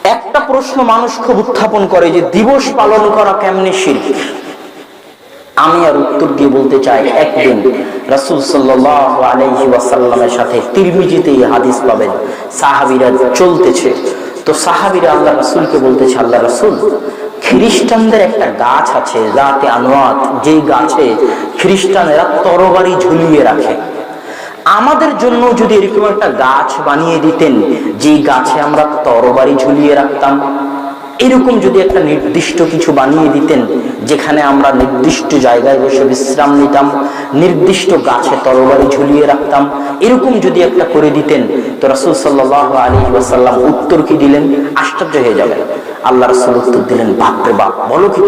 একটা প্রশ্ন মানুষ খুব উত্থাপন করে যে দিবস পালন করা কেমনে শিরক। আমি আর উত্তর দিয়ে বলতে চাই, একদিন রাসূল সাল্লাল্লাহু আলাইহি ওয়াসাল্লামের সাথে তিরমিজিতে এই হাদিস পাবেন, সাহাবীরা চলতেছে, তো সাহাবীরা আল্লাহ রাসূলকে বলতেছে, আল্লাহ রাসূল, খ্রিস্টানদের একটা গাছ আছে জাতে আনওয়াত, যেই গাছে খ্রিস্টানেরা তরবারি ঝুলিয়ে রাখে, আমাদের জন্য যদি এরকম একটা গাছ বানিয়ে দিতেন যে গাছে আমরা তরবারি ঝুলিয়ে রাখতাম, এরকম যদি একটা নির্দিষ্ট কিছু বানিয়ে দিতেন যেখানে আমরা নির্দিষ্ট জায়গায় বসে বিশ্রাম নিতাম, নির্দিষ্ট গাছে তরবারি ঝুলিয়ে রাখতাম, এরকম যদি একটা করে দিতেন, তো রাসূল সাল্লাল্লাহু আলাইহি ওয়াসাল্লাম উত্তর কি দিলেন? আশ্চর্য হয়ে যাবেন। আল্লাহ রাসূল উত্তর দিলেন, বাপ রে বাপ, বলো কি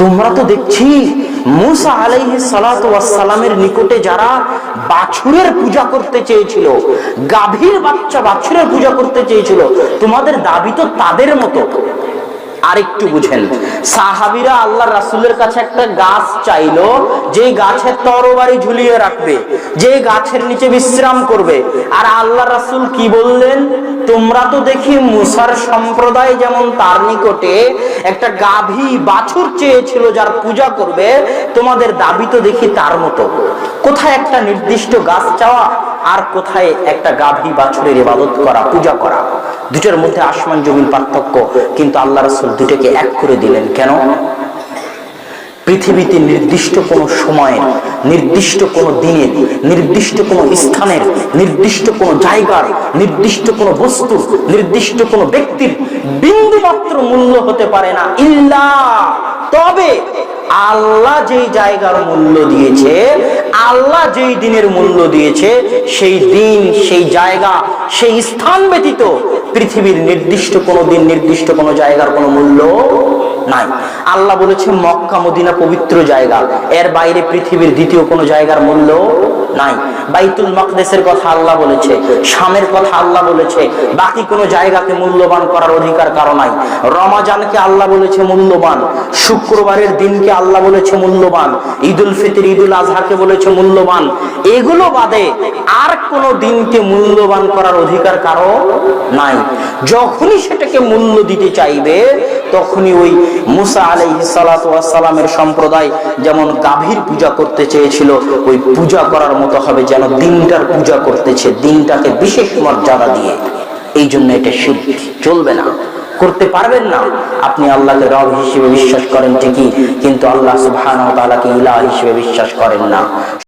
তোমরা তো দেখছি মুসা আলাইহিস সালাতু ওয়াস সালামের নিকটে যারা বাছুরের পূজা করতে চেয়েছিল, গাভীর বাচ্চা বাছুরের পূজা করতে চেয়েছিল, তোমাদের দাবি তো তাদের মতো। আরেকটু বুঝেন, সাহাবীরা আল্লাহ রাসূলের কাছে একটা গাছ চাইলো, যে গাছে তরবারি ঝুলিয়ে রাখবে, যে গাছের নিচে বিশ্রাম করবে, আর আল্লাহ রাসূল কি বললেন? তোমরা তো দেখি মুসার সম্প্রদায় যেমন তার নিকটে একটা গাভী বাছুর চেয়েছিল যার পূজা করবে, তোমাদের দাবি তো দেখি তার মতো। কোথায় একটা নির্দিষ্ট গাছ চাওয়া আর কোথায় একটা গাভী বাছুরের ইবাদত করা, পূজা করা, দুটোর মধ্যে আসমান জমিন পার্থক্য। কিন্তু আল্লাহ রাসূল দুটোকে এক করে দিলেন কেন? পৃথিবীতে নির্দিষ্ট কোন সময়ের, নির্দিষ্ট কোন দিনের, নির্দিষ্ট কোন স্থানের, নির্দিষ্ট কোন জায়গার, নির্দিষ্ট কোন বস্তুর, নির্দিষ্ট কোন ব্যক্তির বিন্দু মাত্র মূল্য হতে পারে না, ইল্লা তবে আল্লাহ যেই জায়গার মূল্য দিয়েছে, আল্লাহ যেই দিনের মূল্য দিয়েছে, সেই দিন, সেই জায়গা, সেই স্থান ব্যতীত পৃথিবীর নির্দিষ্ট কোনো দিন, নির্দিষ্ট কোনো জায়গার কোনো মূল্য নাই। আল্লাহ বলেছে মক্কা মদিনা পবিত্র জায়গা, এর বাইরে পৃথিবীর দ্বিতীয় কোনো জায়গার মূল্য নাই। বাইতুল মাকদেসের কথা আল্লাহ বলেছে, শামের কথা আল্লাহ বলেছে, বাকি কোনো জায়গাকে মূল্যবান করার অধিকার কারো নাই। রমাজানকে আল্লাহ বলেছে মূল্যবান, শুক্রবারের দিনকে আল্লাহ বলেছে মূল্যবান, ঈদুল ফিতর ঈদুল আজহাকে বলেছে মূল্যবান। এগুলো বাদে আর কোনো দিনকে মূল্যবান করার অধিকার কারো নাই। যখনই সেটাকে মূল্য দিতে চাইবে, তখনই ওই মুসা আলাইহিস সালাতু ওয়াস সালামের সম্প্রদায় যেমন গাভীর পূজা করতে চেয়েছিল, ওই পূজা করার মতো হবে, যেন দিনটার পূজা করতেছে, দিনটাকে বিশেষ মর্যাদা দিয়ে। এই জন্য এটা শিরক, চলবে না, করতে পারবেন না। আপনি আল্লাহকে রব হিসেবে বিশ্বাস করেন ঠিকই, কিন্তু আল্লাহ সুবহানাহু ওয়া তাআলাকে ইলাহ হিসেবে বিশ্বাস করেন না।